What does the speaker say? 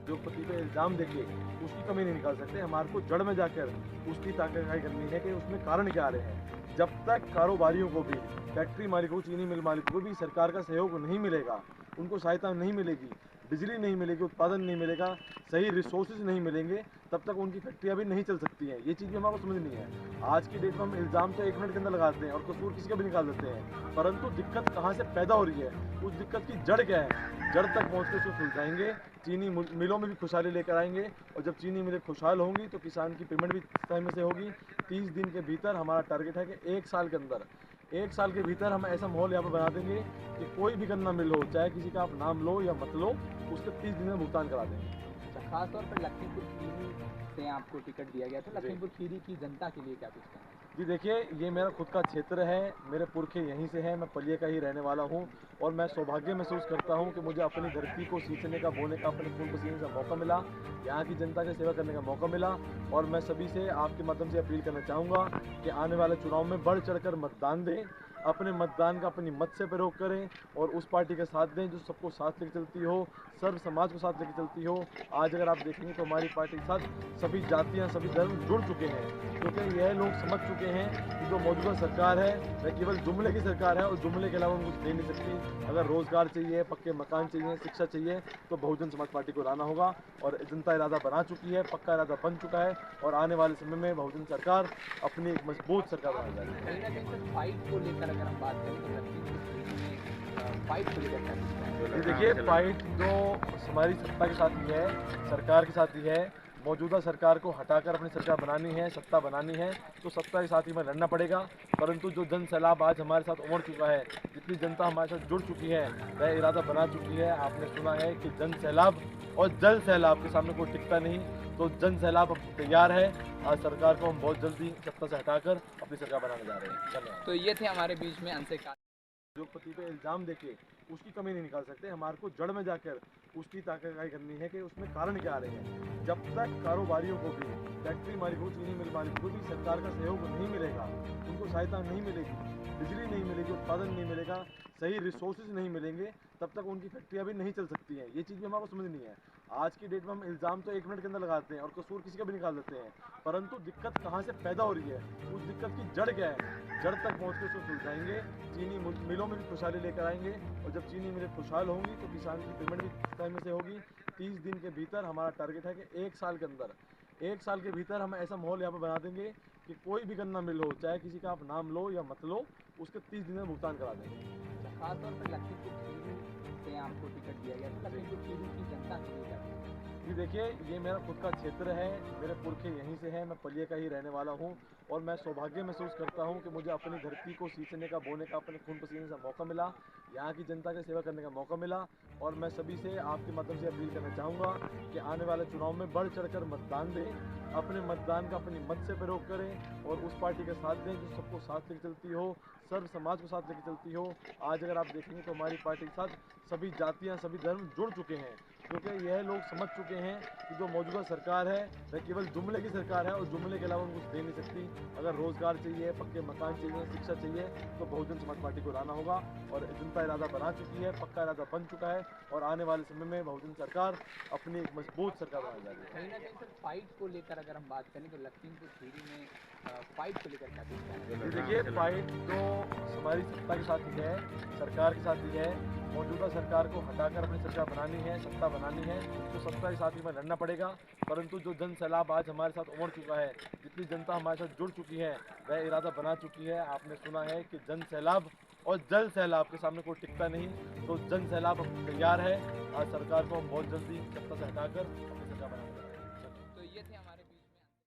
उद्योगपति पे इल्ज़ाम देके उसकी कमी नहीं निकाल सकते। हमारे को जड़ में जाकर उसकी ताकतई करनी है कि उसमें कारण क्या आ रहे हैं। जब तक कारोबारियों को भी, फैक्ट्री मालिकों, चीनी मिल मालिकों को भी सरकार का सहयोग नहीं मिलेगा, उनको सहायता नहीं मिलेगी, बिजली नहीं मिलेगी, उत्पादन नहीं मिलेगा, सही रिसोर्सेज नहीं मिलेंगे, तब तक उनकी फैक्ट्रियाँ भी नहीं चल सकती हैं। ये चीज़ भी हमारे को समझनी है। आज की डेट में हम इल्ज़ाम तो 1 मिनट के अंदर लगाते हैं और कसूर किसी का भी निकाल देते हैं, परंतु दिक्कत कहाँ से पैदा हो रही है, उस दिक्कत की जड़ क्या है, जड़ तक पहुँच के उसको सुलझाएँगे, चीनी मिलों में भी खुशहाली लेकर आएँगे। और जब चीनी मिलें खुशहाल होंगी तो किसान की पेमेंट भी समय से होगी। 30 दिन के भीतर हमारा टारगेट है कि 1 साल के अंदर, 1 साल के भीतर हम ऐसा माहौल यहाँ पर बना देंगे कि कोई भी गन्ना मिल हो, चाहे किसी का आप नाम लो या मत लो, उसके 30 दिन में भुगतान करा देंगे। अच्छा, खास तौर पर लखीमपुर खीरी से आपको टिकट दिया गया था। लखीमपुर खीरी की जनता के लिए क्या कुछ कहना है? जी देखिए, ये मेरा खुद का क्षेत्र है, मेरे पुरखे यहीं से हैं, मैं पलिये का ही रहने वाला हूँ और मैं सौभाग्य महसूस करता हूँ कि मुझे अपनी धरती को सींचने का, बोने का, अपने खून पसीने से मौका मिला, यहाँ की जनता की सेवा करने का मौका मिला। और मैं सभी से आपके माध्यम से अपील करना चाहूँगा कि आने वाले चुनाव में बढ़ चढ़कर मतदान दें, अपने मतदान का अपनी मत से प्रयोग करें और उस पार्टी का साथ दें जो सबको साथ लेकर चलती हो, सर्व समाज को साथ लेकर चलती हो। आज अगर आप देखेंगे तो हमारी पार्टी के साथ सभी जातियाँ, सभी धर्म जुड़ चुके हैं, क्योंकि यह लोग समझ चुके हैं कि जो मौजूदा सरकार है वह केवल जुमले की सरकार है और जुमले के अलावा कुछ दे नहीं सकती। अगर रोजगार चाहिए, पक्के मकान चाहिए, शिक्षा चाहिए, तो बहुजन समाज पार्टी को लाना होगा। और जनता इरादा बना चुकी है, पक्का इरादा बन चुका है और आने वाले समय में बहुजन सरकार अपनी एक मजबूत सरकार बनाने जा रही है। कहीं ना कहीं सर फाइट को लेकर अगर हम बात करें तो लखीमपुर खीरी में फाइट को लेकर क्या कुछ कहना है? देखिए, फाइट जो हमारी सत्ता के साथ ही है, सरकार के साथ ही है। मौजूदा सरकार को हटाकर अपनी सरकार बनानी है, सत्ता बनानी है, तो सत्ता के साथ ही में लड़ना पड़ेगा। परंतु जो जन सैलाब आज हमारे साथ उमड़ चुका है, जितनी जनता हमारे साथ जुड़ चुकी है, वह इरादा बना चुकी है। आपने सुना है कि जन सैलाब और जल सैलाब के सामने कोई टिकता नहीं, तो जन सैलाब अब तैयार है। आज सरकार को हम बहुत जल्दी सत्ता से हटाकर अपनी सरकार बनाने जा रहे हैं। धन्यवाद। तो ये थे हमारे बीच में अंशकाल। उद्योगपति पे इल्ज़ाम देके उसकी कमी नहीं निकाल सकते। हमारे को जड़ में जाकर उसकी ताकतई करनी है कि उसमें कारण क्या आ रहे हैं। जब तक कारोबारियों को भी, फैक्ट्री मालिकों, चीनी मिल मालिकों को भी सरकार का सहयोग नहीं मिलेगा, उनको सहायता नहीं मिलेगी, बिजली नहीं मिलेगी, उत्पादन नहीं मिलेगा, सही रिसोर्सेज नहीं मिलेंगे, तब तक उनकी फैक्ट्रियाँ भी नहीं चल सकती हैं। ये चीज़ भी हमारे को समझनी है। आज की डेट में हम इल्ज़ाम तो 1 मिनट के अंदर लगाते हैं और कसूर किसी का भी निकाल देते हैं, परंतु दिक्कत कहाँ से पैदा हो रही है, उस दिक्कत की जड़ क्या है, जड़ तक पहुँच के उसको सुलझाएंगे, चीनी मिलों में भी खुशहाली लेकर आएंगे। और जब चीनी मिलें खुशहाल होंगी तो किसान की पेमेंट भी समय से होगी। 30 दिन के भीतर हमारा टारगेट है कि 1 साल के अंदर, 1 साल के भीतर हम ऐसा माहौल यहाँ पर बना देंगे कि कोई भी गन्ना मिल हो, चाहे किसी का आप नाम लो या मत लो, उसके 30 दिन में भुगतान करा देंगे। अच्छा, खास तौर पर लखीमपुर खीरी से आपको टिकट दिया गया था। लखीमपुर खीरी की जनता के लिए क्या कुछ कहना है? जी देखिए, ये मेरा खुद का क्षेत्र है, मेरे पुरखे यहीं से हैं, मैं पलिये का ही रहने वाला हूँ और मैं सौभाग्य महसूस करता हूँ कि मुझे अपनी धरती को सींचने का, बोने का, अपने खून पसीने से मौका मिला, यहाँ की जनता की सेवा करने का मौका मिला। और मैं सभी से आपके माध्यम से अपील करना चाहूँगा कि आने वाले चुनाव में बढ़ चढ़कर मतदान दें, अपने मतदान का अपनी मत से प्रयोग करें और उस पार्टी का साथ दें जो सबको साथ लेकर चलती हो, सर्व समाज को साथ लेकर चलती हो। आज अगर आप देखेंगे तो हमारी पार्टी के साथ सभी जातियाँ, सभी धर्म जुड़ चुके हैं, क्योंकि यह लोग समझ चुके हैं कि जो मौजूदा सरकार है वह केवल जुमले की सरकार है और जुमले के अलावा कुछ दे नहीं सकती। अगर रोजगार चाहिए, पक्के मकान चाहिए, शिक्षा चाहिए, तो बहुजन समाज पार्टी को लाना होगा। और जनता इरादा बना चुकी है, पक्का इरादा बन चुका है और आने वाले समय में बहुजन सरकार अपनी एक मजबूत सरकार बनाने जा रही है। कहीं ना कहीं सर फाइट को लेकर अगर हम बात करें तो लखीमपुर खीरी में फाइट को लेकर क्या कुछ कहना है? जी देखिए, फाइट जो हमारी सत्ता के साथ ही है, सरकार के साथ ही है। मौजूदा सरकार को हटाकर अपनी सरकार बनानी है, सत्ता बनानी है, तो सत्ता के साथ ही में लड़ना पड़ेगा। परंतु जो जन सैलाब आज हमारे साथ उमड़ चुका है, जितनी जनता हमारे साथ जुड़ चुकी है, वह इरादा बना चुकी है। आपने सुना है कि जन सैलाब और जल सैलाब के सामने कोई टिकता नहीं, तो जन सैलाब अब तैयार है। आज सरकार को हम बहुत जल्दी सत्ता से हटाकर अपनी सरकार बनाने